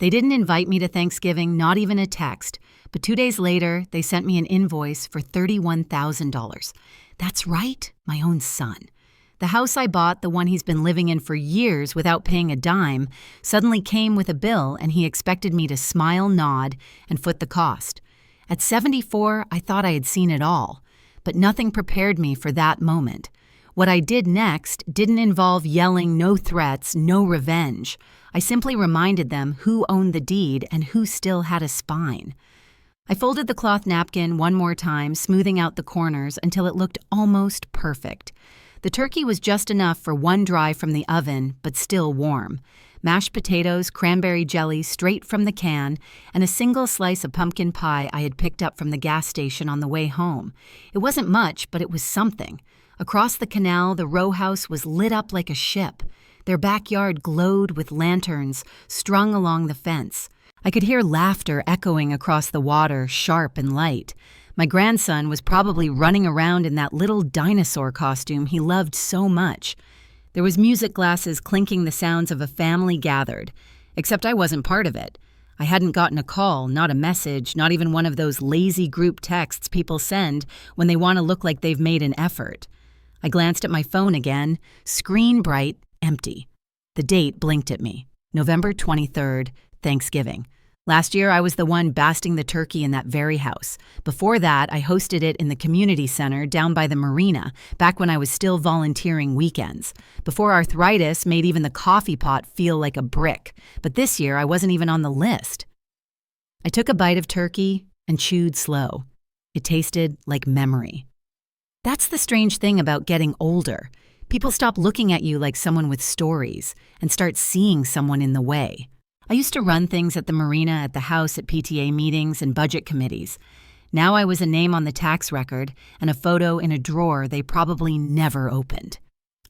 They didn't invite me to Thanksgiving, not even a text, but 2 days later, they sent me an invoice for $31,000. That's right, my own son. The house I bought, the one he's been living in for years without paying a dime, suddenly came with a bill and he expected me to smile, nod, and foot the cost. At 74, I thought I had seen it all, but nothing prepared me for that moment. What I did next didn't involve yelling, no threats, no revenge. I simply reminded them who owned the deed and who still had a spine. I folded the cloth napkin one more time, smoothing out the corners until it looked almost perfect. The turkey was just enough for one dry from the oven, but still warm. Mashed potatoes, cranberry jelly straight from the can, and a single slice of pumpkin pie I had picked up from the gas station on the way home. It wasn't much, but it was something. Across the canal, the row house was lit up like a ship. Their backyard glowed with lanterns strung along the fence. I could hear laughter echoing across the water, sharp and light. My grandson was probably running around in that little dinosaur costume he loved so much. There was music glasses clinking the sounds of a family gathered, except I wasn't part of it. I hadn't gotten a call, not a message, not even one of those lazy group texts people send when they want to look like they've made an effort. I glanced at my phone again, screen bright, empty. The date blinked at me, November 23rd, Thanksgiving. Last year, I was the one basting the turkey in that very house. Before that, I hosted it in the community center down by the marina, back when I was still volunteering weekends. Before arthritis made even the coffee pot feel like a brick. But this year, I wasn't even on the list. I took a bite of turkey and chewed slow. It tasted like memory. That's the strange thing about getting older. People stop looking at you like someone with stories and start seeing someone in the way. I used to run things at the marina, at the house, at PTA meetings and budget committees. Now I was a name on the tax record and a photo in a drawer they probably never opened.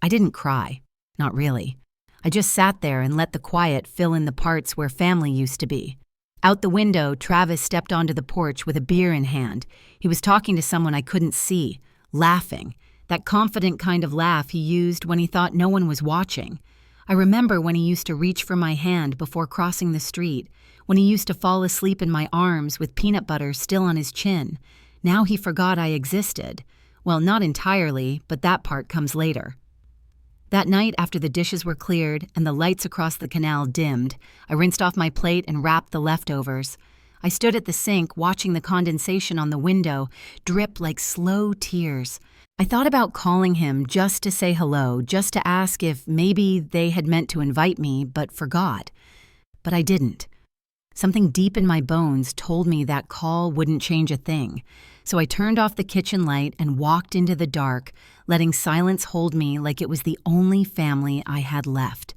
I didn't cry. Not really. I just sat there and let the quiet fill in the parts where family used to be. Out the window, Travis stepped onto the porch with a beer in hand. He was talking to someone I couldn't see, laughing. That confident kind of laugh he used when he thought no one was watching. I remember when he used to reach for my hand before crossing the street, when he used to fall asleep in my arms with peanut butter still on his chin. Now he forgot I existed. Well, not entirely, but that part comes later. That night, after the dishes were cleared and the lights across the canal dimmed, I rinsed off my plate and wrapped the leftovers. I stood at the sink watching the condensation on the window drip like slow tears. I thought about calling him just to say hello, just to ask if maybe they had meant to invite me, but forgot. But I didn't. Something deep in my bones told me that call wouldn't change a thing. So I turned off the kitchen light and walked into the dark, letting silence hold me like it was the only family I had left.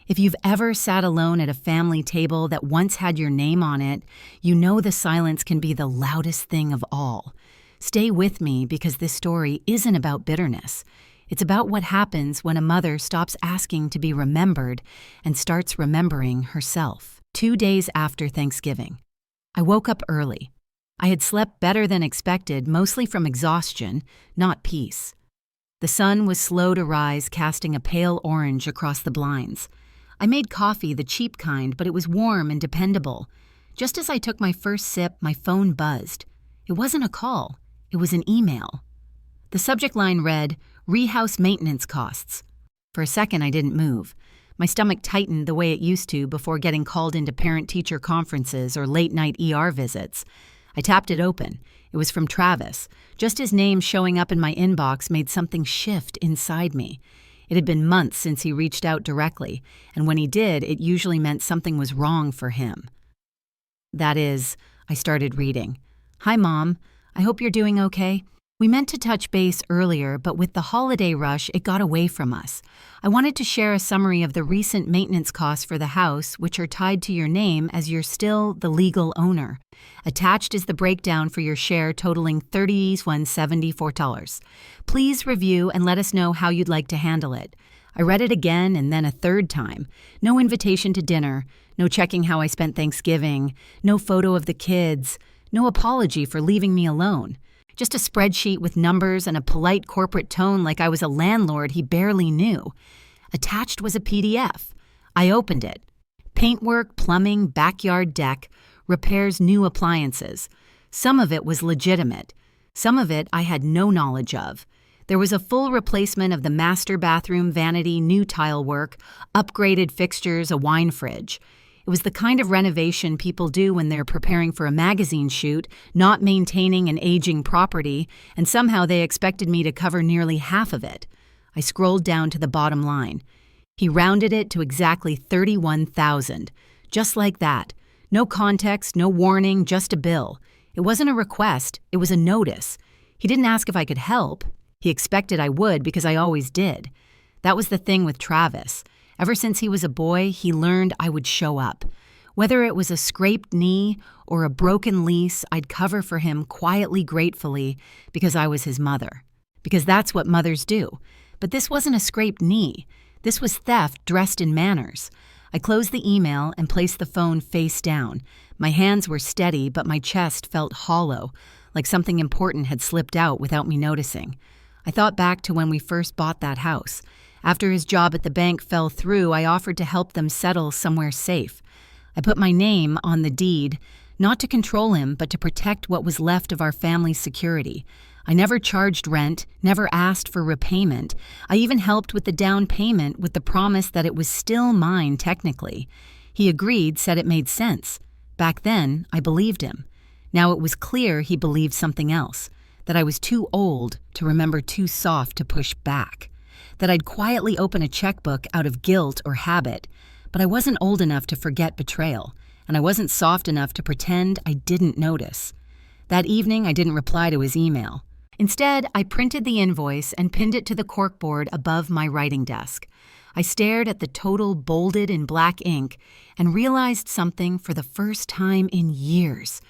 If you've ever sat alone at a family table that once had your name on it, you know the silence can be the loudest thing of all. Stay with me because this story isn't about bitterness. It's about what happens when a mother stops asking to be remembered and starts remembering herself. 2 days after Thanksgiving, I woke up early. I had slept better than expected, mostly from exhaustion, not peace. The sun was slow to rise, casting a pale orange across the blinds. I made coffee, the cheap kind, but it was warm and dependable. Just as I took my first sip, my phone buzzed. It wasn't a call. It was an email. The subject line read, "Rehouse maintenance costs." For a second, I didn't move. My stomach tightened the way it used to before getting called into parent-teacher conferences or late-night ER visits. I tapped it open. It was from Travis. Just his name showing up in my inbox made something shift inside me. It had been months since he reached out directly, and when he did, it usually meant something was wrong for him. That is, I started reading. "Hi, Mom. I hope you're doing okay. We meant to touch base earlier, but with the holiday rush, it got away from us. I wanted to share a summary of the recent maintenance costs for the house, which are tied to your name as you're still the legal owner. Attached is the breakdown for your share totaling $31,174. Please review and let us know how you'd like to handle it." I read it again and then a third time. No invitation to dinner, no checking how I spent Thanksgiving, no photo of the kids, no apology for leaving me alone. Just a spreadsheet with numbers and a polite corporate tone like I was a landlord he barely knew. Attached was a PDF. I opened it. Paintwork, plumbing, backyard deck, repairs, new appliances. Some of it was legitimate. Some of it I had no knowledge of. There was a full replacement of the master bathroom vanity, new tile work, upgraded fixtures, a wine fridge. It was the kind of renovation people do when they're preparing for a magazine shoot, not maintaining an aging property, and somehow they expected me to cover nearly half of it. I scrolled down to the bottom line. He rounded it to exactly $31,000. Just like that. No context, no warning, just a bill. It wasn't a request, it was a notice. He didn't ask if I could help. He expected I would because I always did. That was the thing with Travis. Ever since he was a boy, he learned I would show up. Whether it was a scraped knee or a broken lease, I'd cover for him quietly, gratefully, because I was his mother. Because that's what mothers do. But this wasn't a scraped knee. This was theft dressed in manners. I closed the email and placed the phone face down. My hands were steady, but my chest felt hollow, like something important had slipped out without me noticing. I thought back to when we first bought that house. After his job at the bank fell through, I offered to help them settle somewhere safe. I put my name on the deed, not to control him, but to protect what was left of our family's security. I never charged rent, never asked for repayment. I even helped with the down payment with the promise that it was still mine technically. He agreed, said it made sense. Back then, I believed him. Now it was clear he believed something else, that I was too old to remember, too soft to push back, that I'd quietly open a checkbook out of guilt or habit, but I wasn't old enough to forget betrayal, and I wasn't soft enough to pretend I didn't notice. That evening, I didn't reply to his email. Instead, I printed the invoice and pinned it to the corkboard above my writing desk. I stared at the total bolded in black ink and realized something for the first time in years.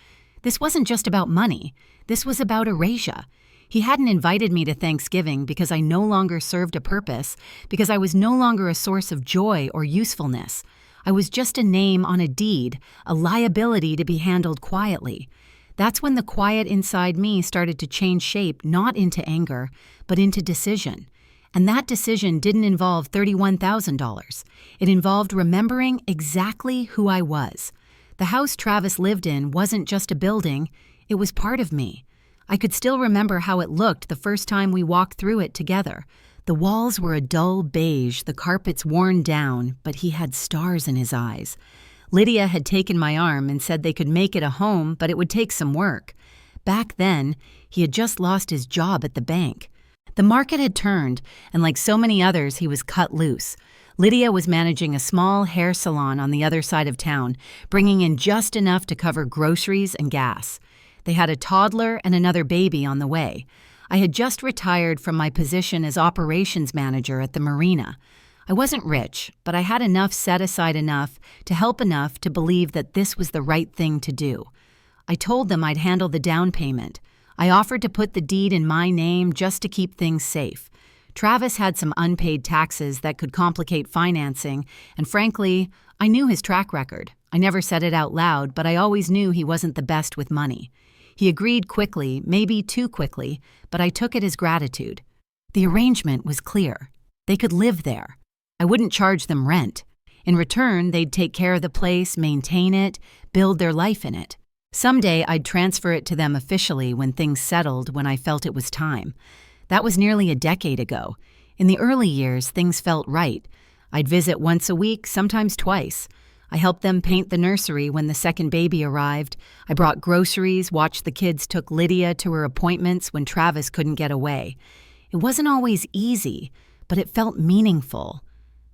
This wasn't just about money. This was about erasure. He hadn't invited me to Thanksgiving because I no longer served a purpose, because I was no longer a source of joy or usefulness. I was just a name on a deed, a liability to be handled quietly. That's when the quiet inside me started to change shape, not into anger, but into decision. And that decision didn't involve $31,000. It involved remembering exactly who I was. The house Travis lived in wasn't just a building, it was part of me. I could still remember how it looked the first time we walked through it together. The walls were a dull beige, the carpets worn down, but he had stars in his eyes. Lydia had taken my arm and said they could make it a home, but it would take some work. Back then, he had just lost his job at the bank. The market had turned, and like so many others, he was cut loose. Lydia was managing a small hair salon on the other side of town, bringing in just enough to cover groceries and gas. They had a toddler and another baby on the way. I had just retired from my position as operations manager at the marina. I wasn't rich, but I had enough set aside enough to help enough to believe that this was the right thing to do. I told them I'd handle the down payment. I offered to put the deed in my name just to keep things safe. Travis had some unpaid taxes that could complicate financing, and frankly, I knew his track record. I never said it out loud, but I always knew he wasn't the best with money. He agreed quickly, maybe too quickly, but I took it as gratitude. The arrangement was clear. They could live there. I wouldn't charge them rent. In return, they'd take care of the place, maintain it, build their life in it. Someday, I'd transfer it to them officially when things settled, when I felt it was time. That was nearly a decade ago. In the early years, things felt right. I'd visit once a week, sometimes twice. I helped them paint the nursery when the second baby arrived. I brought groceries, watched the kids took Lydia to her appointments when Travis couldn't get away. It wasn't always easy, but it felt meaningful.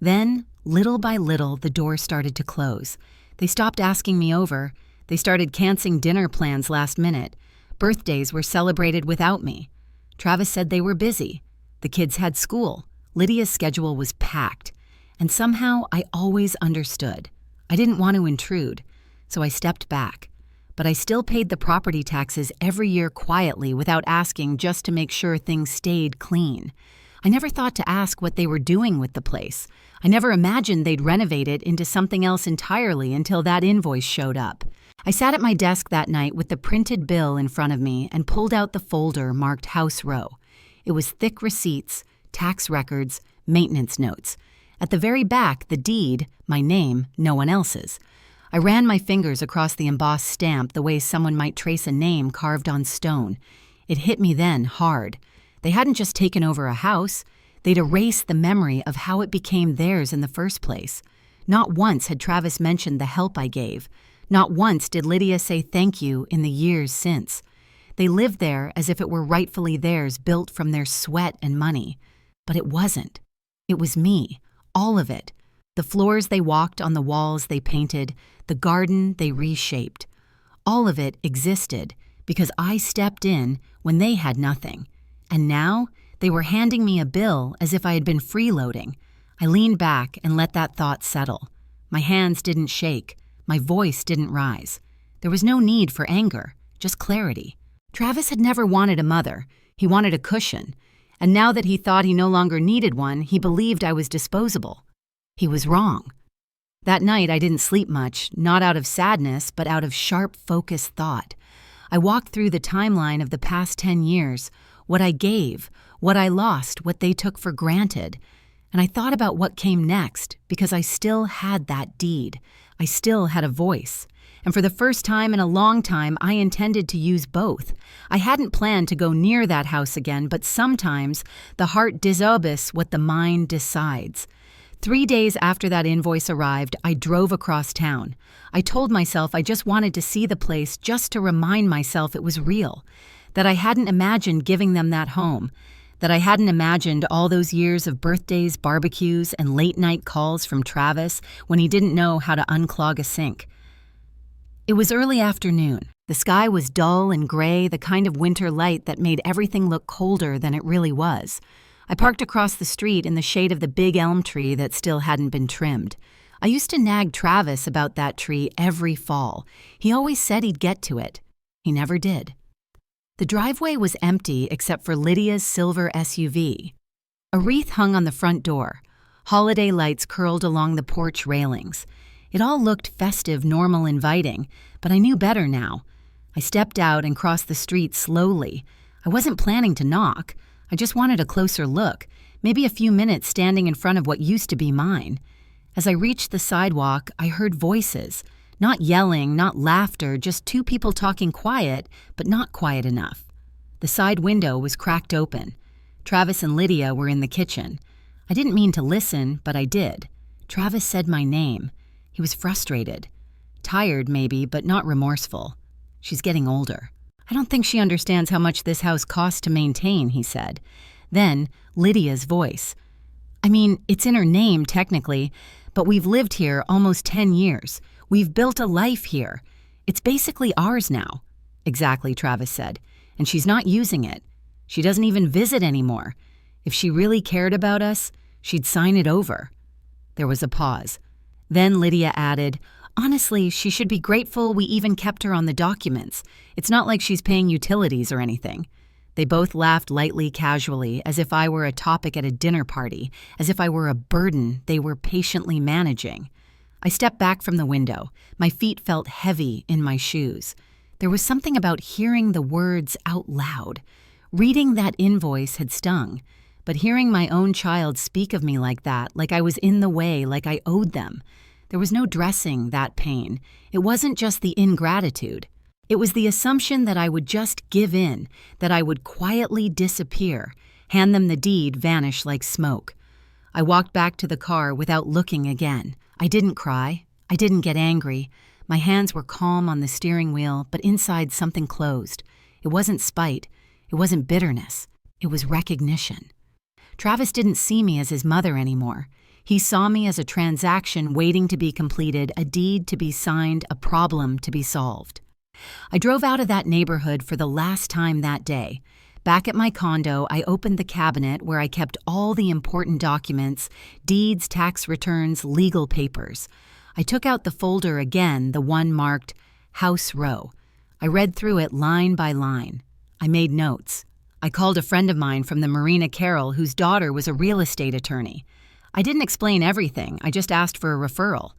Then, little by little, the door started to close. They stopped asking me over. They started canceling dinner plans last minute. Birthdays were celebrated without me. Travis said they were busy. The kids had school. Lydia's schedule was packed. And somehow, I always understood. I didn't want to intrude, so I stepped back. But I still paid the property taxes every year quietly without asking, just to make sure things stayed clean. I never thought to ask what they were doing with the place. I never imagined they'd renovate it into something else entirely until that invoice showed up. I sat at my desk that night with the printed bill in front of me and pulled out the folder marked House Row. It was thick receipts, tax records, maintenance notes. At the very back, the deed, my name, no one else's. I ran my fingers across the embossed stamp the way someone might trace a name carved on stone. It hit me then, hard. They hadn't just taken over a house. They'd erased the memory of how it became theirs in the first place. Not once had Travis mentioned the help I gave. Not once did Lydia say thank you in the years since. They lived there as if it were rightfully theirs, built from their sweat and money. But it wasn't. It was me, all of it. The floors they walked on, the walls they painted, the garden they reshaped. All of it existed because I stepped in when they had nothing. And now they were handing me a bill as if I had been freeloading. I leaned back and let that thought settle. My hands didn't shake. My voice didn't rise. There was no need for anger, just clarity. Travis had never wanted a mother. He wanted a cushion. And now that he thought he no longer needed one, he believed I was disposable. He was wrong. That night I didn't sleep much, not out of sadness, but out of sharp, focused thought. I walked through the timeline of the past 10 years, what I gave, what I lost, what they took for granted. And I thought about what came next, because I still had that deed. I still had a voice. And for the first time in a long time, I intended to use both. I hadn't planned to go near that house again, but sometimes the heart disobeyes what the mind decides. 3 days after that invoice arrived, I drove across town. I told myself I just wanted to see the place just to remind myself it was real, that I hadn't imagined giving them that home, that I hadn't imagined all those years of birthdays, barbecues, and late-night calls from Travis when he didn't know how to unclog a sink. It was early afternoon. The sky was dull and gray, the kind of winter light that made everything look colder than it really was. I parked across the street in the shade of the big elm tree that still hadn't been trimmed. I used to nag Travis about that tree every fall. He always said he'd get to it. He never did. The driveway was empty except for Lydia's silver SUV. A wreath hung on the front door. Holiday lights curled along the porch railings. It all looked festive, normal, inviting, but I knew better now. I stepped out and crossed the street slowly. I wasn't planning to knock. I just wanted a closer look, maybe a few minutes standing in front of what used to be mine. As I reached the sidewalk, I heard voices. Not yelling, not laughter, just two people talking quiet, but not quiet enough. The side window was cracked open. Travis and Lydia were in the kitchen. I didn't mean to listen, but I did. Travis said my name. He was frustrated. Tired, maybe, but not remorseful. She's getting older. I don't think she understands how much this house costs to maintain, he said. Then, Lydia's voice. I mean, it's in her name, technically, but we've lived here almost 10 years. We've built a life here. It's basically ours now. Exactly, Travis said. And she's not using it. She doesn't even visit anymore. If she really cared about us, she'd sign it over. There was a pause. Then Lydia added, honestly, she should be grateful we even kept her on the documents. It's not like she's paying utilities or anything. They both laughed lightly, casually, as if I were a topic at a dinner party, as if I were a burden they were patiently managing. I stepped back from the window. My feet felt heavy in my shoes. There was something about hearing the words out loud. Reading that invoice had stung, but hearing my own child speak of me like that, like I was in the way, like I owed them, there was no dressing that pain. It wasn't just the ingratitude. It was the assumption that I would just give in, that I would quietly disappear, hand them the deed, vanish like smoke. I walked back to the car without looking again. I didn't cry. I didn't get angry. My hands were calm on the steering wheel, but inside something closed. It wasn't spite. It wasn't bitterness. It was recognition. Travis didn't see me as his mother anymore. He saw me as a transaction waiting to be completed, a deed to be signed, a problem to be solved. I drove out of that neighborhood for the last time that day. Back at my condo, I opened the cabinet where I kept all the important documents, deeds, tax returns, legal papers. I took out the folder again, the one marked House Row. I read through it line by line. I made notes. I called a friend of mine from the Marina Carroll whose daughter was a real estate attorney. I didn't explain everything. I just asked for a referral.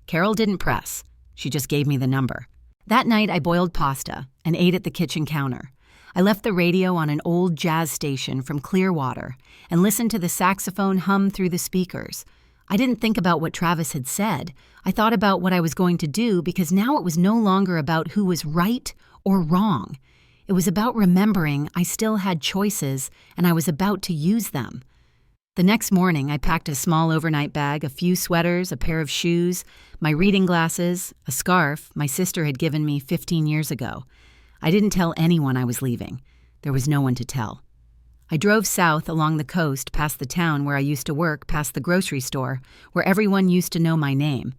Carol didn't press. She just gave me the number. That night, I boiled pasta and ate at the kitchen counter. I left the radio on an old jazz station from Clearwater and listened to the saxophone hum through the speakers. I didn't think about what Travis had said. I thought about what I was going to do because now it was no longer about who was right or wrong. It was about remembering I still had choices and I was about to use them. The next morning, I packed a small overnight bag, a few sweaters, a pair of shoes, my reading glasses, a scarf my sister had given me 15 years ago. I didn't tell anyone I was leaving. There was no one to tell. I drove south along the coast, past the town where I used to work, past the grocery store, where everyone used to know my name.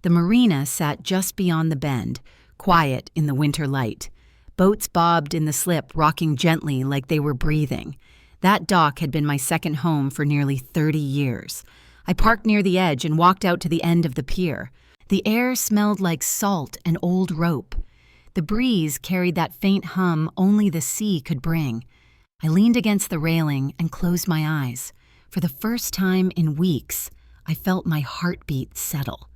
The marina sat just beyond the bend, quiet in the winter light. Boats bobbed in the slip, rocking gently like they were breathing. That dock had been my second home for nearly 30 years. I parked near the edge and walked out to the end of the pier. The air smelled like salt and old rope. The breeze carried that faint hum only the sea could bring. I leaned against the railing and closed my eyes. For the first time in weeks, I felt my heartbeat settle.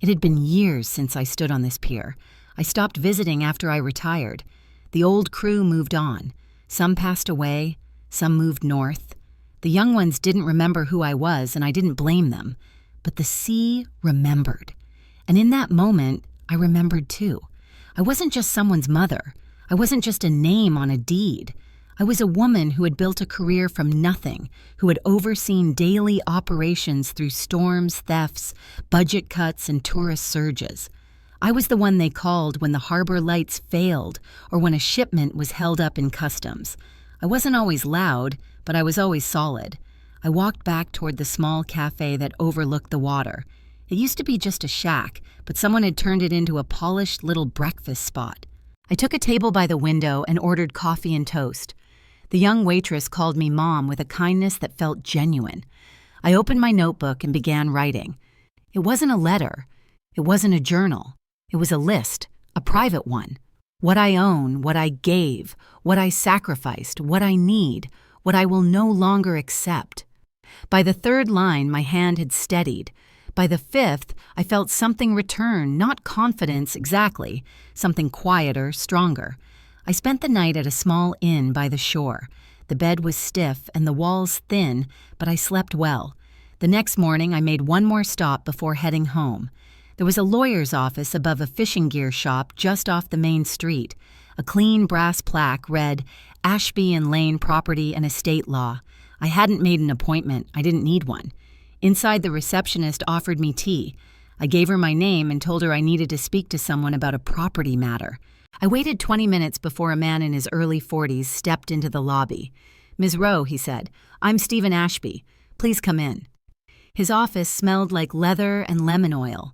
It had been years since I stood on this pier. I stopped visiting after I retired. The old crew moved on. Some passed away. Some moved north. The young ones didn't remember who I was, and I didn't blame them. But the sea remembered. And in that moment, I remembered too. I wasn't just someone's mother. I wasn't just a name on a deed. I was a woman who had built a career from nothing, who had overseen daily operations through storms, thefts, budget cuts, and tourist surges. I was the one they called when the harbor lights failed or when a shipment was held up in customs. I wasn't always loud, but I was always solid. I walked back toward the small cafe that overlooked the water. It used to be just a shack, but someone had turned it into a polished little breakfast spot. I took a table by the window and ordered coffee and toast. The young waitress called me Mom with a kindness that felt genuine. I opened my notebook and began writing. It wasn't a letter. It wasn't a journal. It was a list, a private one. What I own, what I gave, what I sacrificed, what I need, what I will no longer accept. By the third line, my hand had steadied. By the fifth, I felt something return, not confidence exactly, something quieter, stronger. I spent the night at a small inn by the shore. The bed was stiff and the walls thin, but I slept well. The next morning, I made one more stop before heading home. There was a lawyer's office above a fishing gear shop just off the main street. A clean brass plaque read, Ashby and Lane Property and Estate Law. I hadn't made an appointment. I didn't need one. Inside, the receptionist offered me tea. I gave her my name and told her I needed to speak to someone about a property matter. I waited 20 minutes before a man in his early 40s stepped into the lobby. Ms. Rowe, he said, I'm Stephen Ashby. Please come in. His office smelled like leather and lemon oil.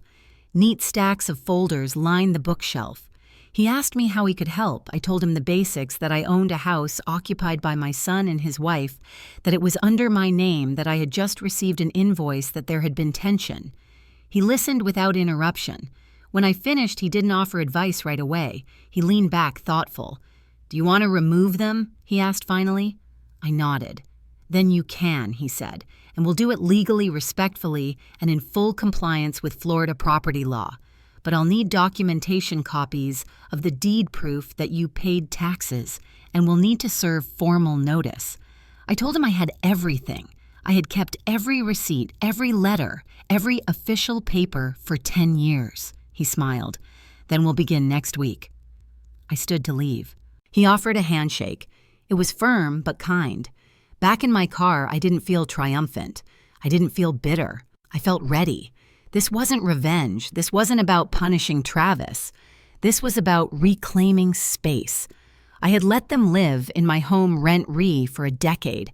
Neat stacks of folders lined the bookshelf. He asked me how he could help. I told him the basics, that I owned a house occupied by my son and his wife, that it was under my name, that I had just received an invoice, that there had been tension. He listened without interruption. When I finished, he didn't offer advice right away. He leaned back, thoughtful. Do you want to remove them? He asked finally. I nodded. Then you can, he said, and we'll do it legally, respectfully, and in full compliance with Florida property law. But I'll need documentation copies of the deed proof that you paid taxes, and we'll need to serve formal notice. I told him I had everything. I had kept every receipt, every letter, every official paper for 10 years. He smiled. Then we'll begin next week. I stood to leave. He offered a handshake. It was firm but kind. Back in my car, I didn't feel triumphant. I didn't feel bitter. I felt ready. This wasn't revenge. This wasn't about punishing Travis. This was about reclaiming space. I had let them live in my home rent-free for a decade.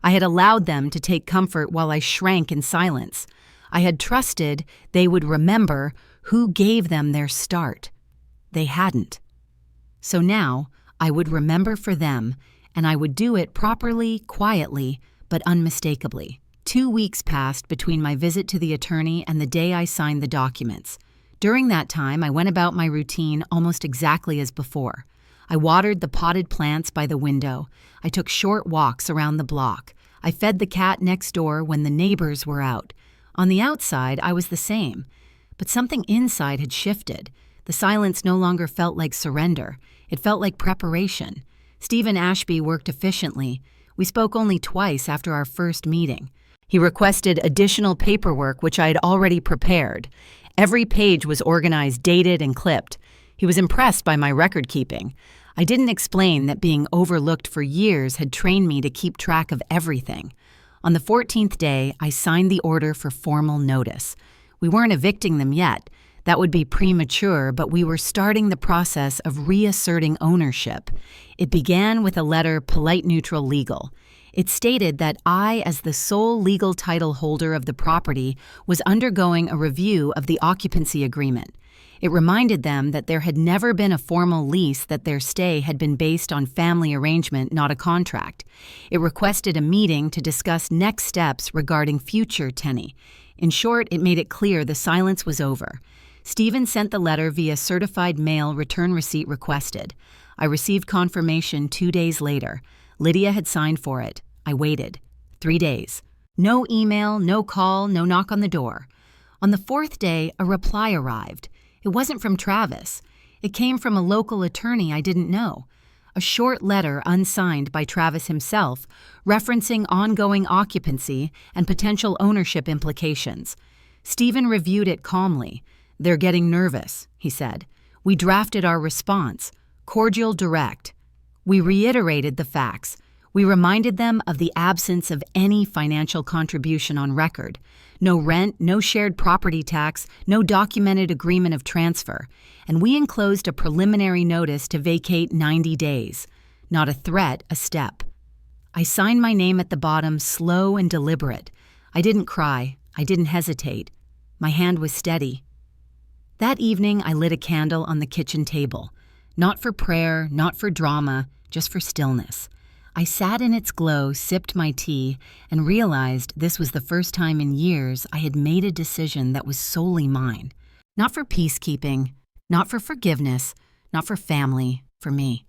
I had allowed them to take comfort while I shrank in silence. I had trusted they would remember who gave them their start. They hadn't. So now, I would remember for them, and I would do it properly, quietly, but unmistakably. 2 weeks passed between my visit to the attorney and the day I signed the documents. During that time, I went about my routine almost exactly as before. I watered the potted plants by the window. I took short walks around the block. I fed the cat next door when the neighbors were out. On the outside, I was the same. But something inside had shifted. The silence no longer felt like surrender. It felt like preparation. Stephen Ashby worked efficiently. We spoke only twice after our first meeting. He requested additional paperwork, which I had already prepared. Every page was organized, dated, and clipped. He was impressed by my record keeping. I didn't explain that being overlooked for years had trained me to keep track of everything. On the 14th day, I signed the order for formal notice. We weren't evicting them yet. That would be premature, but we were starting the process of reasserting ownership. It began with a letter, polite, neutral, legal. It stated that I, as the sole legal title holder of the property, was undergoing a review of the occupancy agreement. It reminded them that there had never been a formal lease, that their stay had been based on family arrangement, not a contract. It requested a meeting to discuss next steps regarding future tenancy. In short, it made it clear the silence was over. Stephen sent the letter via certified mail, return receipt requested. I received confirmation 2 days later. Lydia had signed for it. I waited. 3 days. No email, no call, no knock on the door. On the 4th day, a reply arrived. It wasn't from Travis. It came from a local attorney I didn't know. A short letter unsigned by Travis himself, referencing ongoing occupancy and potential ownership implications. Stephen reviewed it calmly. "They're getting nervous," he said. "We drafted our response. Cordial, direct." We reiterated the facts. We reminded them of the absence of any financial contribution on record. No rent, no shared property tax, no documented agreement of transfer. And we enclosed a preliminary notice to vacate 90 days. Not a threat, a step. I signed my name at the bottom, slow and deliberate. I didn't cry. I didn't hesitate. My hand was steady. That evening, I lit a candle on the kitchen table. Not for prayer, not for drama, just for stillness. I sat in its glow, sipped my tea, and realized this was the first time in years I had made a decision that was solely mine. Not for peacekeeping, not for forgiveness, not for family, for me.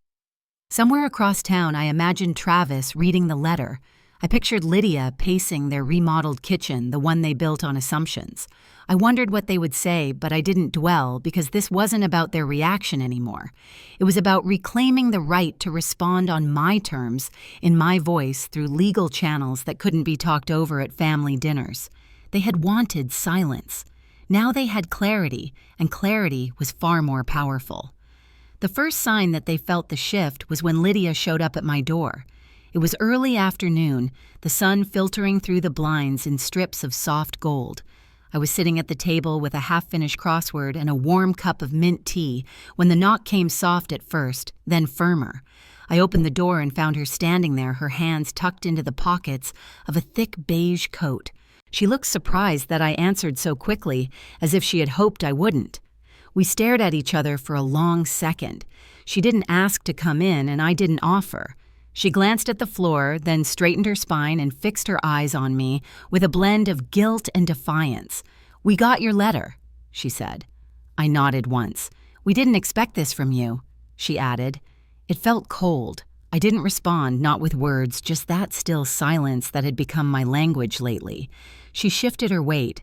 Somewhere across town, I imagined Travis reading the letter. I pictured Lydia pacing their remodeled kitchen, the one they built on assumptions. I wondered what they would say, but I didn't dwell because this wasn't about their reaction anymore. It was about reclaiming the right to respond on my terms, in my voice, through legal channels that couldn't be talked over at family dinners. They had wanted silence. Now they had clarity, and clarity was far more powerful. The first sign that they felt the shift was when Lydia showed up at my door. It was early afternoon, the sun filtering through the blinds in strips of soft gold. I was sitting at the table with a half-finished crossword and a warm cup of mint tea when the knock came soft at first, then firmer. I opened the door and found her standing there, her hands tucked into the pockets of a thick beige coat. She looked surprised that I answered so quickly, as if she had hoped I wouldn't. We stared at each other for a long second. She didn't ask to come in, and I didn't offer. She glanced at the floor, then straightened her spine and fixed her eyes on me with a blend of guilt and defiance. "We got your letter," she said. I nodded once. "We didn't expect this from you," she added. It felt cold. I didn't respond, not with words, just that still silence that had become my language lately. She shifted her weight.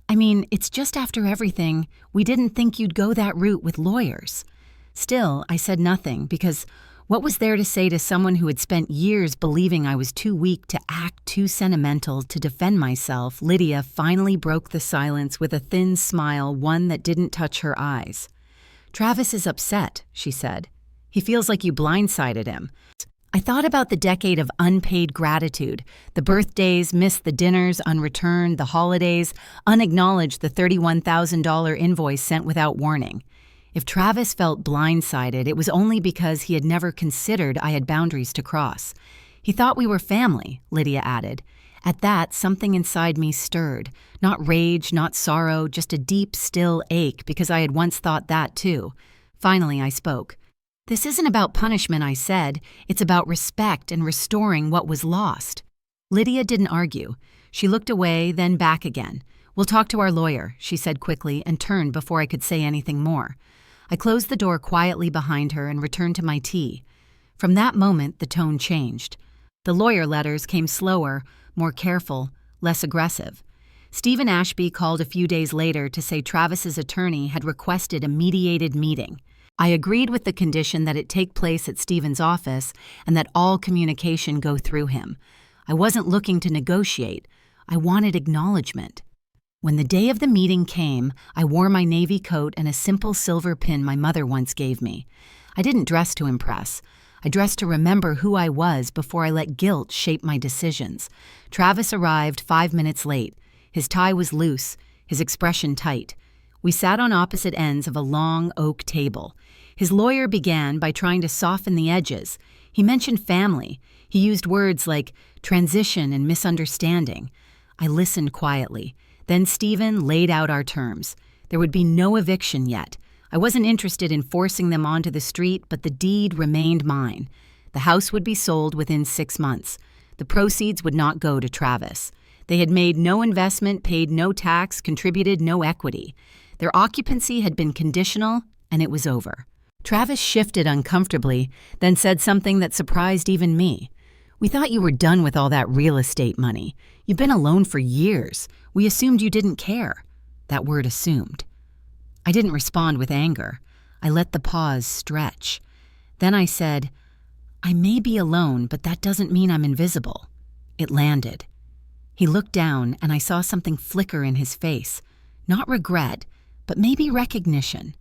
"I mean, it's just after everything. We didn't think you'd go that route with lawyers." Still, I said nothing because what was there to say to someone who had spent years believing I was too weak to act, too sentimental to defend myself? Lydia finally broke the silence with a thin smile, one that didn't touch her eyes. "Travis is upset," she said. "He feels like you blindsided him." I thought about the decade of unpaid gratitude, the birthdays, missed the dinners, unreturned, the holidays, unacknowledged the $31,000 invoice sent without warning. If Travis felt blindsided, it was only because he had never considered I had boundaries to cross. "He thought we were family," Lydia added. At that, something inside me stirred. Not rage, not sorrow, just a deep, still ache because I had once thought that too. Finally, I spoke. "This isn't about punishment," I said. "It's about respect and restoring what was lost." Lydia didn't argue. She looked away, then back again. "We'll talk to our lawyer," she said quickly and turned before I could say anything more. I closed the door quietly behind her and returned to my tea. From that moment, the tone changed. The lawyer letters came slower, more careful, less aggressive. Stephen Ashby called a few days later to say Travis's attorney had requested a mediated meeting. I agreed with the condition that it take place at Stephen's office and that all communication go through him. I wasn't looking to negotiate. I wanted acknowledgement. When the day of the meeting came, I wore my navy coat and a simple silver pin my mother once gave me. I didn't dress to impress. I dressed to remember who I was before I let guilt shape my decisions. Travis arrived 5 minutes late. His tie was loose, his expression tight. We sat on opposite ends of a long oak table. His lawyer began by trying to soften the edges. He mentioned family. He used words like transition and misunderstanding. I listened quietly. Then Stephen laid out our terms. There would be no eviction yet. I wasn't interested in forcing them onto the street, but the deed remained mine. The house would be sold within 6 months. The proceeds would not go to Travis. They had made no investment, paid no tax, contributed no equity. Their occupancy had been conditional, and it was over. Travis shifted uncomfortably, then said something that surprised even me. "We thought you were done with all that real estate money. You've been alone for years. We assumed you didn't care." That word assumed. I didn't respond with anger. I let the pause stretch. Then I said, "I may be alone, but that doesn't mean I'm invisible." It landed. He looked down, and I saw something flicker in his face. Not regret, but maybe recognition.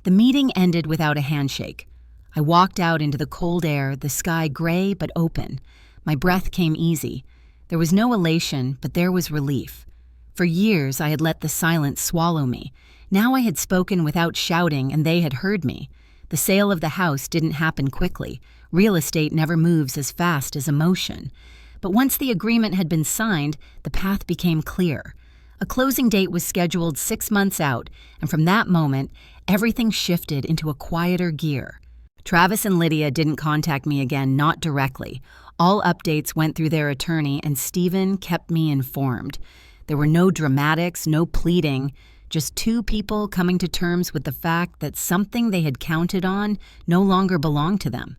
The meeting ended without a handshake. I walked out into the cold air, the sky gray but open. My breath came easy. There was no elation, but there was relief. For years, I had let the silence swallow me. Now I had spoken without shouting, and they had heard me. The sale of the house didn't happen quickly. Real estate never moves as fast as emotion. But once the agreement had been signed, the path became clear. A closing date was scheduled 6 months out, and from that moment, everything shifted into a quieter gear. Travis and Lydia didn't contact me again, not directly. All updates went through their attorney, and Stephen kept me informed. There were no dramatics, no pleading, just two people coming to terms with the fact that something they had counted on no longer belonged to them.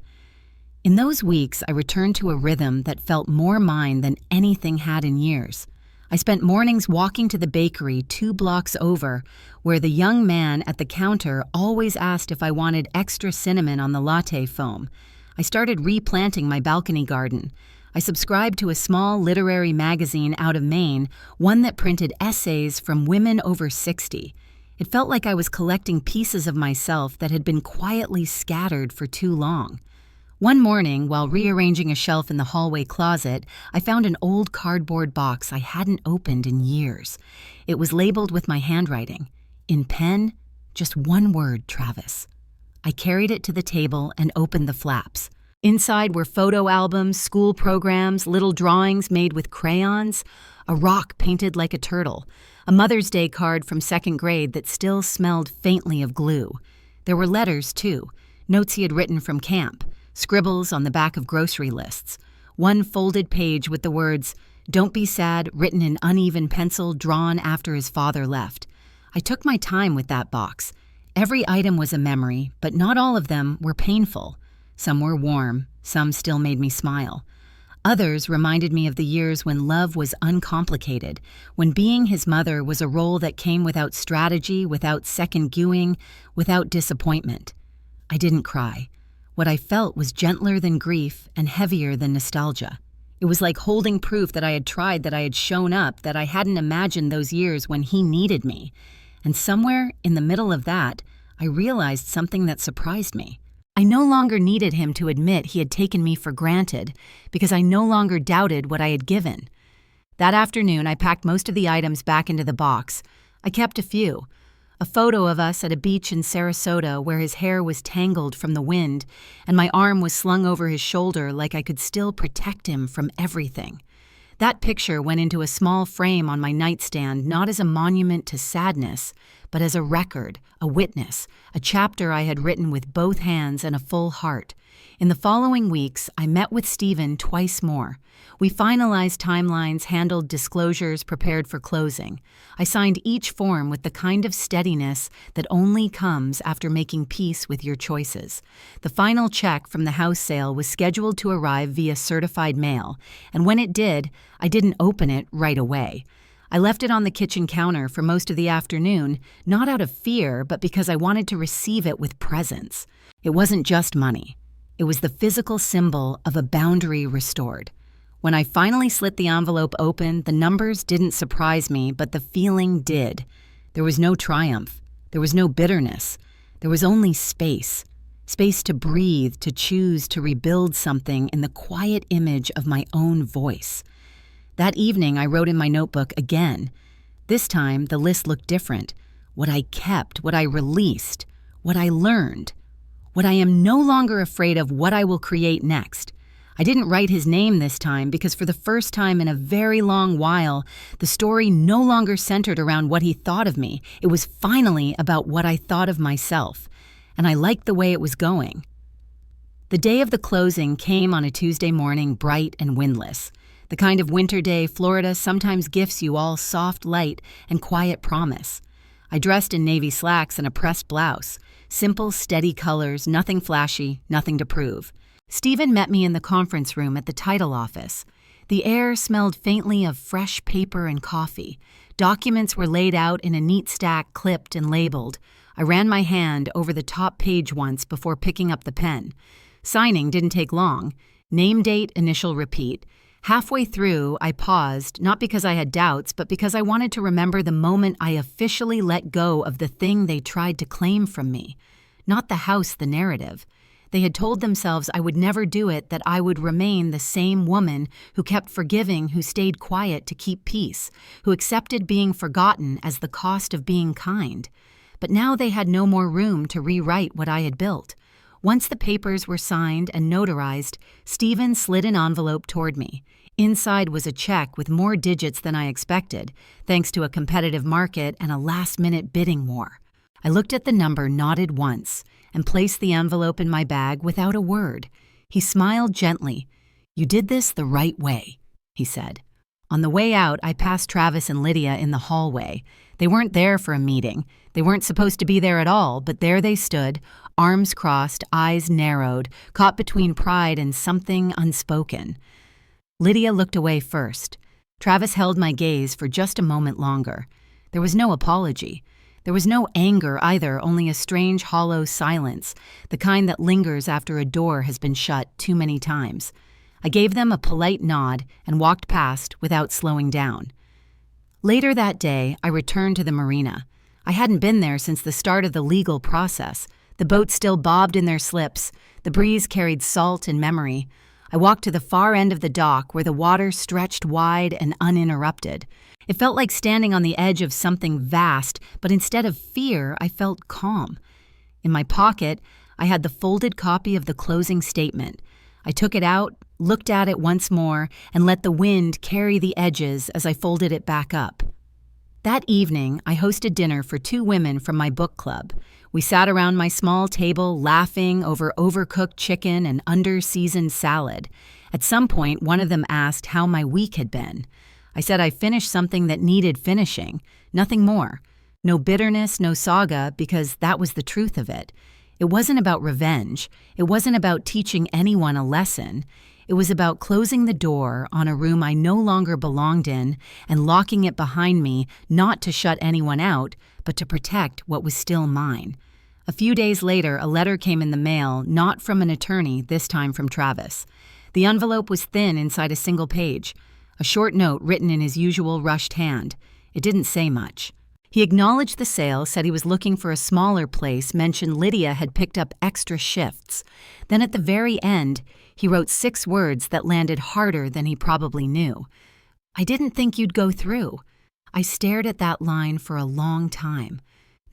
In those weeks, I returned to a rhythm that felt more mine than anything had in years. I spent mornings walking to the bakery 2 blocks over, where the young man at the counter always asked if I wanted extra cinnamon on the latte foam. I started replanting my balcony garden. I subscribed to a small literary magazine out of Maine, one that printed essays from women over 60. It felt like I was collecting pieces of myself that had been quietly scattered for too long. One morning, while rearranging a shelf in the hallway closet, I found an old cardboard box I hadn't opened in years. It was labeled with my handwriting. In pen, just one word, Travis. I carried it to the table and opened the flaps. Inside were photo albums, school programs, little drawings made with crayons, a rock painted like a turtle, a Mother's Day card from 2nd grade that still smelled faintly of glue. There were letters, too, notes he had written from camp, scribbles on the back of grocery lists, one folded page with the words, "Don't be sad," written in uneven pencil drawn after his father left. I took my time with that box. Every item was a memory, but not all of them were painful. Some were warm, some still made me smile. Others reminded me of the years when love was uncomplicated, when being his mother was a role that came without strategy, without second guessing, without disappointment. I didn't cry. What I felt was gentler than grief and heavier than nostalgia. It was like holding proof that I had tried, that I had shown up, that I hadn't imagined those years when he needed me. And somewhere in the middle of that, I realized something that surprised me. I no longer needed him to admit he had taken me for granted because I no longer doubted what I had given. That afternoon, I packed most of the items back into the box. I kept a few. A photo of us at a beach in Sarasota where his hair was tangled from the wind and my arm was slung over his shoulder like I could still protect him from everything. That picture went into a small frame on my nightstand not as a monument to sadness, but as a record, a witness, a chapter I had written with both hands and a full heart. In the following weeks, I met with Stephen twice more. We finalized timelines, handled disclosures, prepared for closing. I signed each form with the kind of steadiness that only comes after making peace with your choices. The final check from the house sale was scheduled to arrive via certified mail, and when it did, I didn't open it right away. I left it on the kitchen counter for most of the afternoon, not out of fear, but because I wanted to receive it with presence. It wasn't just money. It was the physical symbol of a boundary restored. When I finally slit the envelope open, the numbers didn't surprise me, but the feeling did. There was no triumph. There was no bitterness. There was only space. Space to breathe, to choose, to rebuild something in the quiet image of my own voice. That evening, I wrote in my notebook again. This time, the list looked different. What I kept, what I released, what I learned, what I am no longer afraid of, what I will create next. I didn't write his name this time because for the first time in a very long while, the story no longer centered around what he thought of me. It was finally about what I thought of myself, and I liked the way it was going. The day of the closing came on a Tuesday morning, bright and windless. The kind of winter day Florida sometimes gifts you all soft light and quiet promise. I dressed in navy slacks and a pressed blouse. Simple, steady colors, nothing flashy, nothing to prove. Stephen met me in the conference room at the title office. The air smelled faintly of fresh paper and coffee. Documents were laid out in a neat stack, clipped and labeled. I ran my hand over the top page once before picking up the pen. Signing didn't take long. Name, date, initial, repeat. Halfway through, I paused, not because I had doubts, but because I wanted to remember the moment I officially let go of the thing they tried to claim from me. Not the house, the narrative. They had told themselves I would never do it, that I would remain the same woman who kept forgiving, who stayed quiet to keep peace, who accepted being forgotten as the cost of being kind. But now they had no more room to rewrite what I had built. Once the papers were signed and notarized, Stephen slid an envelope toward me. Inside was a check with more digits than I expected, thanks to a competitive market and a last-minute bidding war. I looked at the number, nodded once, and placed the envelope in my bag without a word. He smiled gently. "You did this the right way," he said. On the way out, I passed Travis and Lydia in the hallway. They weren't there for a meeting. They weren't supposed to be there at all, but there they stood, arms crossed, eyes narrowed, caught between pride and something unspoken. Lydia looked away first. Travis held my gaze for just a moment longer. There was no apology. There was no anger either, only a strange, hollow silence, the kind that lingers after a door has been shut too many times. I gave them a polite nod and walked past without slowing down. Later that day, I returned to the marina. I hadn't been there since the start of the legal process. The boats still bobbed in their slips. The breeze carried salt and memory. I walked to the far end of the dock where the water stretched wide and uninterrupted. It felt like standing on the edge of something vast, but instead of fear, I felt calm. In my pocket, I had the folded copy of the closing statement. I took it out, looked at it once more, and let the wind carry the edges as I folded it back up. That evening, I hosted dinner for 2 women from my book club. We sat around my small table, laughing over overcooked chicken and under-seasoned salad. At some point, one of them asked how my week had been. I said I finished something that needed finishing, nothing more. No bitterness, no saga, because that was the truth of it. It wasn't about revenge. It wasn't about teaching anyone a lesson. It was about closing the door on a room I no longer belonged in and locking it behind me, not to shut anyone out, but to protect what was still mine. A few days later, a letter came in the mail, not from an attorney, this time from Travis. The envelope was thin inside a single page. A short note written in his usual rushed hand. It didn't say much. He acknowledged the sale, said he was looking for a smaller place, mentioned Lydia had picked up extra shifts. Then at the very end, he wrote 6 words that landed harder than he probably knew. "I didn't think you'd go through." I stared at that line for a long time.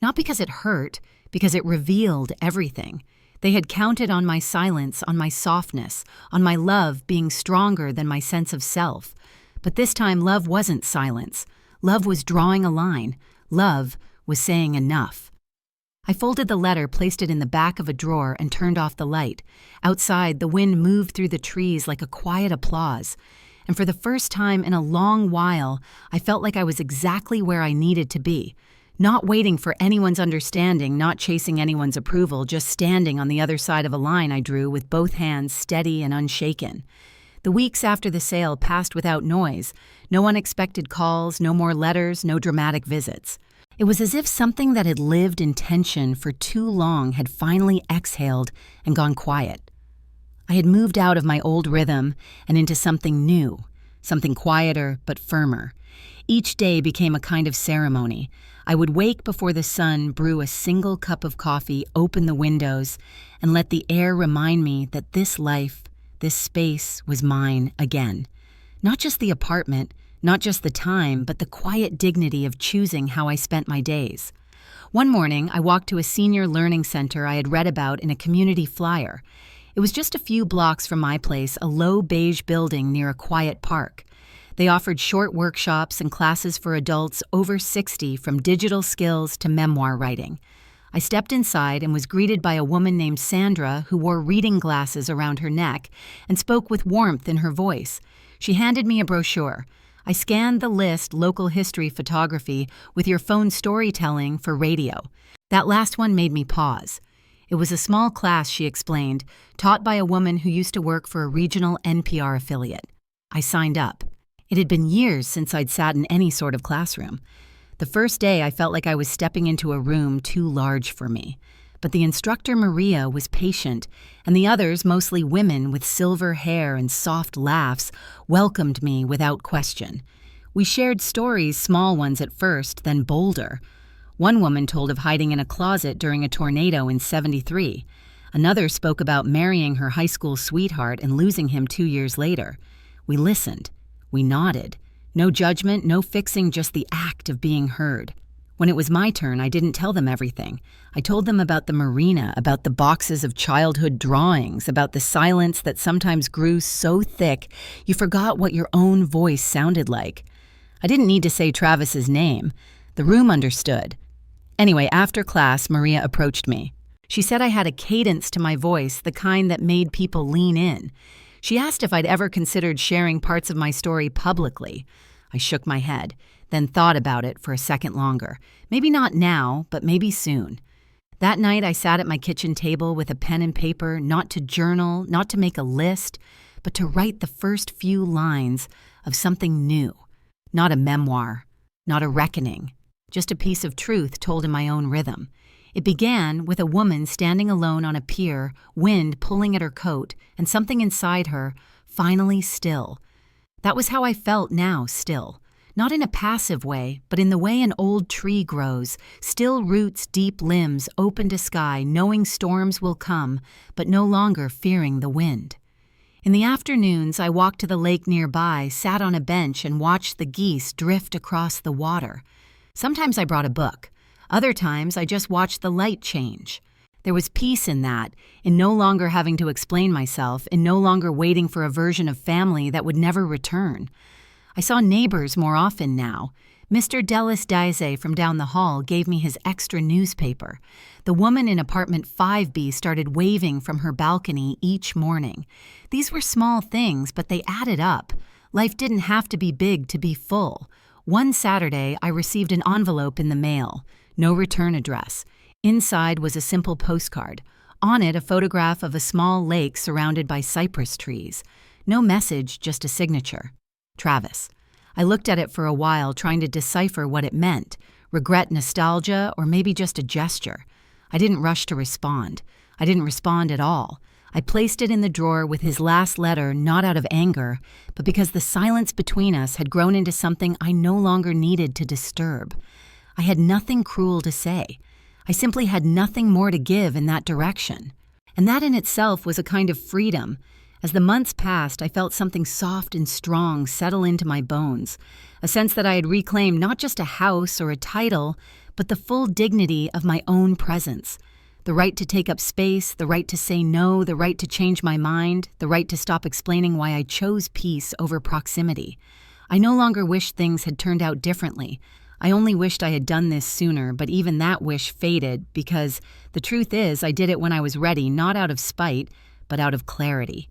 Not because it hurt, because it revealed everything. They had counted on my silence, on my softness, on my love being stronger than my sense of self. But this time, love wasn't silence. Love was drawing a line. Love was saying enough. I folded the letter, placed it in the back of a drawer, and turned off the light. Outside, the wind moved through the trees like a quiet applause. And for the first time in a long while, I felt like I was exactly where I needed to be. Not waiting for anyone's understanding, not chasing anyone's approval, just standing on the other side of a line I drew with both hands steady and unshaken. The weeks after the sale passed without noise. No unexpected calls, no more letters, no dramatic visits. It was as if something that had lived in tension for too long had finally exhaled and gone quiet. I had moved out of my old rhythm and into something new, something quieter but firmer. Each day became a kind of ceremony. I would wake before the sun, brew a single cup of coffee, open the windows, and let the air remind me that this life, this space was mine again. Not just the apartment, not just the time, but the quiet dignity of choosing how I spent my days. One morning, I walked to a senior learning center I had read about in a community flyer. It was just a few blocks from my place, a low beige building near a quiet park. They offered short workshops and classes for adults over 60, from digital skills to memoir writing. I stepped inside and was greeted by a woman named Sandra who wore reading glasses around her neck and spoke with warmth in her voice. She handed me a brochure. I scanned the list, local history photography, with your phone storytelling for radio. That last one made me pause. It was a small class, she explained, taught by a woman who used to work for a regional NPR affiliate. I signed up. It had been years since I'd sat in any sort of classroom. The first day, I felt like I was stepping into a room too large for me. But the instructor, Maria, was patient, and the others, mostly women with silver hair and soft laughs, welcomed me without question. We shared stories, small ones at first, then bolder. One woman told of hiding in a closet during a tornado in '73. Another spoke about marrying her high school sweetheart and losing him 2 years later. We listened. We nodded. No judgment, no fixing, just the act of being heard. When it was my turn, I didn't tell them everything. I told them about the marina, about the boxes of childhood drawings, about the silence that sometimes grew so thick you forgot what your own voice sounded like. I didn't need to say Travis's name. The room understood. Anyway, after class, Maria approached me. She said I had a cadence to my voice, the kind that made people lean in. She asked if I'd ever considered sharing parts of my story publicly. I shook my head, then thought about it for a second longer. Maybe not now, but maybe soon. That night, I sat at my kitchen table with a pen and paper, not to journal, not to make a list, but to write the first few lines of something new. Not a memoir, not a reckoning, just a piece of truth told in my own rhythm. It began with a woman standing alone on a pier, wind pulling at her coat, and something inside her finally still. That was how I felt now, still. Not in a passive way, but in the way an old tree grows, still roots, deep limbs, open to sky, knowing storms will come, but no longer fearing the wind. In the afternoons, I walked to the lake nearby, sat on a bench, and watched the geese drift across the water. Sometimes I brought a book. Other times, I just watched the light change. There was peace in that, in no longer having to explain myself, in no longer waiting for a version of family that would never return. I saw neighbors more often now. Mr. Dellis Daise from down the hall gave me his extra newspaper. The woman in apartment 5B started waving from her balcony each morning. These were small things, but they added up. Life didn't have to be big to be full. One Saturday, I received an envelope in the mail. No return address. Inside was a simple postcard. On it, a photograph of a small lake surrounded by cypress trees. No message, just a signature. Travis. I looked at it for a while, trying to decipher what it meant. Regret, nostalgia, or maybe just a gesture. I didn't rush to respond. I didn't respond at all. I placed it in the drawer with his last letter, not out of anger, but because the silence between us had grown into something I no longer needed to disturb. I had nothing cruel to say. I simply had nothing more to give in that direction. And that in itself was a kind of freedom. As the months passed, I felt something soft and strong settle into my bones, a sense that I had reclaimed not just a house or a title, but the full dignity of my own presence. The right to take up space, the right to say no, the right to change my mind, the right to stop explaining why I chose peace over proximity. I no longer wished things had turned out differently. I only wished I had done this sooner, but even that wish faded because the truth is I did it when I was ready, not out of spite, but out of clarity.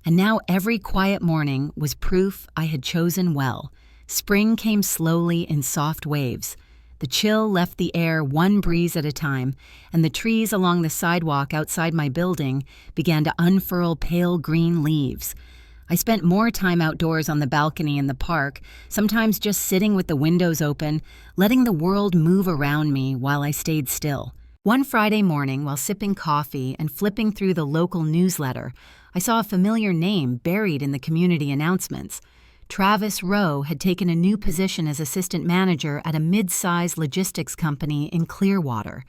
And now every quiet morning was proof I had chosen well. Spring came slowly in soft waves. The chill left the air one breeze at a time, and the trees along the sidewalk outside my building began to unfurl pale green leaves. I spent more time outdoors on the balcony in the park, sometimes just sitting with the windows open, letting the world move around me while I stayed still. One Friday morning, while sipping coffee and flipping through the local newsletter, I saw a familiar name buried in the community announcements. Travis Rowe had taken a new position as assistant manager at a mid-sized logistics company in Clearwater.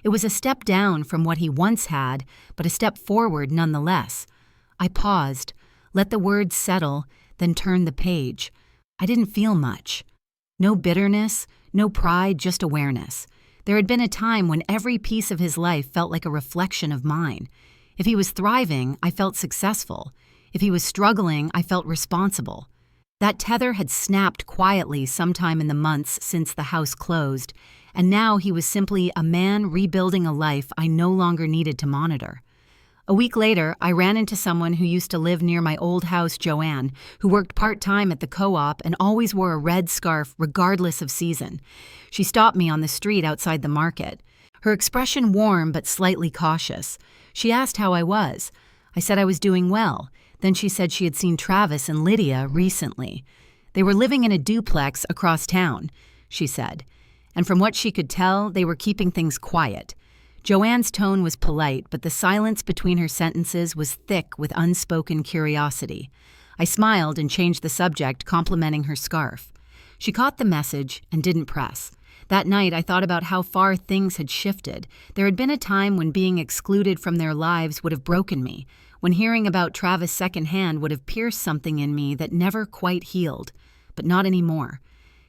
It was a step down from what he once had, but a step forward nonetheless. I paused, let the words settle, then turned the page. I didn't feel much. No bitterness, no pride, just awareness. There had been a time when every piece of his life felt like a reflection of mine. If he was thriving, I felt successful. If he was struggling, I felt responsible. That tether had snapped quietly sometime in the months since the house closed, and now he was simply a man rebuilding a life I no longer needed to monitor. A week later, I ran into someone who used to live near my old house, Joanne, who worked part-time at the co-op and always wore a red scarf regardless of season. She stopped me on the street outside the market. Her expression warm but slightly cautious. She asked how I was. I said I was doing well. Then she said she had seen Travis and Lydia recently. They were living in a duplex across town, she said. And from what she could tell, they were keeping things quiet. Joanne's tone was polite, but the silence between her sentences was thick with unspoken curiosity. I smiled and changed the subject, complimenting her scarf. She caught the message and didn't press. That night, I thought about how far things had shifted. There had been a time when being excluded from their lives would have broken me, when hearing about Travis secondhand would have pierced something in me that never quite healed. But not anymore.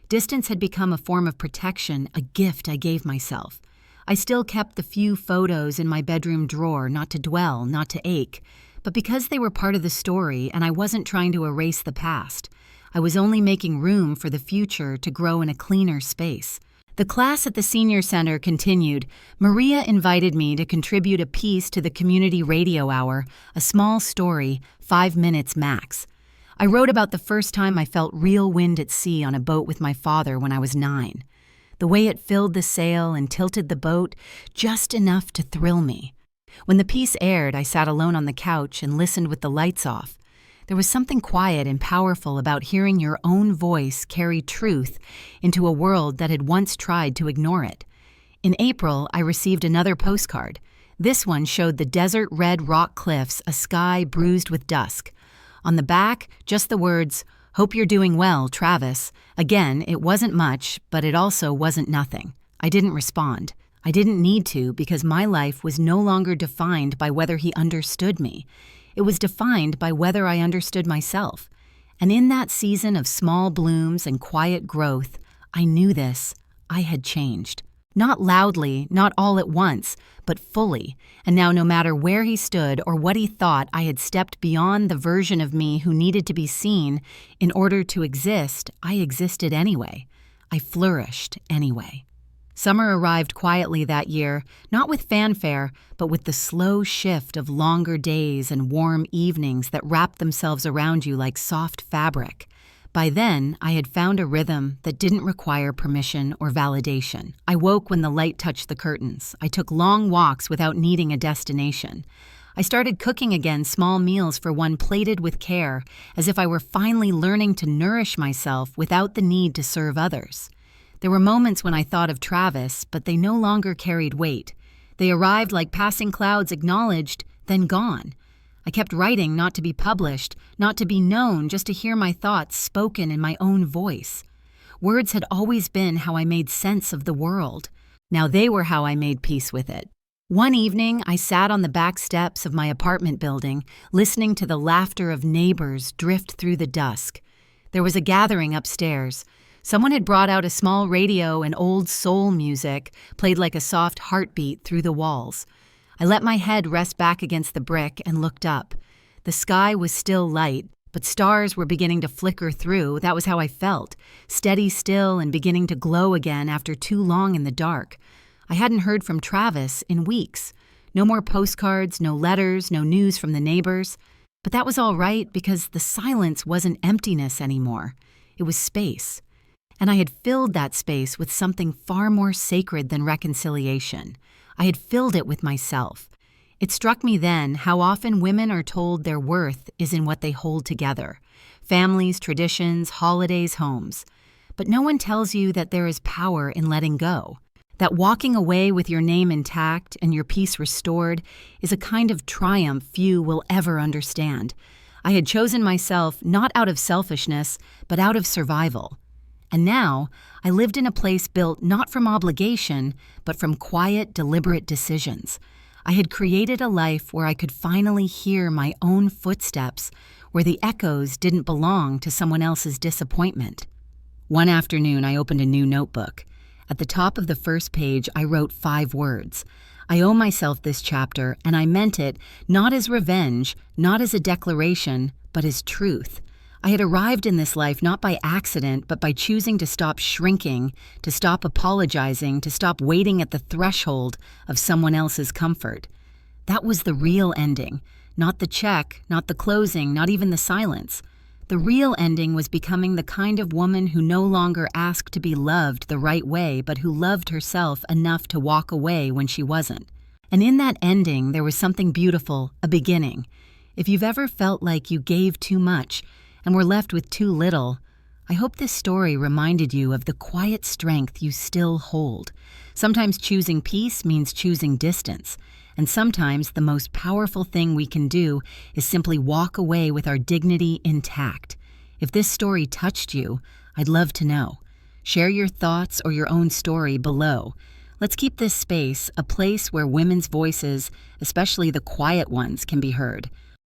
Distance had become a form of protection, a gift I gave myself. I still kept the few photos in my bedroom drawer, not to dwell, not to ache, but because they were part of the story and I wasn't trying to erase the past. I was only making room for the future to grow in a cleaner space. The class at the senior center continued. Maria invited me to contribute a piece to the community radio hour, a small story, 5 minutes max. I wrote about the first time I felt real wind at sea on a boat with my father when I was 9. The way it filled the sail and tilted the boat, just enough to thrill me. When the piece aired, I sat alone on the couch and listened with the lights off. There was something quiet and powerful about hearing your own voice carry truth into a world that had once tried to ignore it. In April, I received another postcard. This one showed the desert red rock cliffs, a sky bruised with dusk. On the back, just the words, "Hope you're doing well, Travis." Again, it wasn't much, but it also wasn't nothing. I didn't respond. I didn't need to because my life was no longer defined by whether he understood me. It was defined by whether I understood myself. And in that season of small blooms and quiet growth, I knew this. I had changed. Not loudly, not all at once, but fully. And now no matter where he stood or what he thought, I had stepped beyond the version of me who needed to be seen. In order to exist, I existed anyway. I flourished anyway. Summer arrived quietly that year, not with fanfare, but with the slow shift of longer days and warm evenings that wrapped themselves around you like soft fabric. By then, I had found a rhythm that didn't require permission or validation. I woke when the light touched the curtains. I took long walks without needing a destination. I started cooking again small meals for one plated with care, as if I were finally learning to nourish myself without the need to serve others. There were moments when I thought of Travis, but they no longer carried weight. They arrived like passing clouds, acknowledged, then gone. I kept writing not to be published, not to be known, just to hear my thoughts spoken in my own voice. Words had always been how I made sense of the world. Now they were how I made peace with it. One evening, I sat on the back steps of my apartment building, listening to the laughter of neighbors drift through the dusk. There was a gathering upstairs. Someone had brought out a small radio and old soul music played like a soft heartbeat through the walls. I let my head rest back against the brick and looked up. The sky was still light, but stars were beginning to flicker through. That was how I felt, steady still and beginning to glow again after too long in the dark. I hadn't heard from Travis in weeks. No more postcards, no letters, no news from the neighbors. But that was all right because the silence wasn't emptiness anymore. It was space. And I had filled that space with something far more sacred than reconciliation. I had filled it with myself. It struck me then how often women are told their worth is in what they hold together. Families, traditions, holidays, homes. But no one tells you that there is power in letting go. That walking away with your name intact and your peace restored is a kind of triumph few will ever understand. I had chosen myself not out of selfishness, but out of survival. And now, I lived in a place built not from obligation, but from quiet, deliberate decisions. I had created a life where I could finally hear my own footsteps, where the echoes didn't belong to someone else's disappointment. One afternoon, I opened a new notebook. At the top of the first page, I wrote 5 words. I owe myself this chapter, and I meant it not as revenge, not as a declaration, but as truth. I had arrived in this life not by accident, but by choosing to stop shrinking, to stop apologizing, to stop waiting at the threshold of someone else's comfort. That was the real ending, not the check, not the closing, not even the silence. The real ending was becoming the kind of woman who no longer asked to be loved the right way, but who loved herself enough to walk away when she wasn't. And in that ending, there was something beautiful, a beginning. If you've ever felt like you gave too much and were left with too little, I hope this story reminded you of the quiet strength you still hold. Sometimes choosing peace means choosing distance. And sometimes the most powerful thing we can do is simply walk away with our dignity intact. If this story touched you, I'd love to know. Share your thoughts or your own story below. Let's keep this space a place where women's voices, especially the quiet ones, can be heard.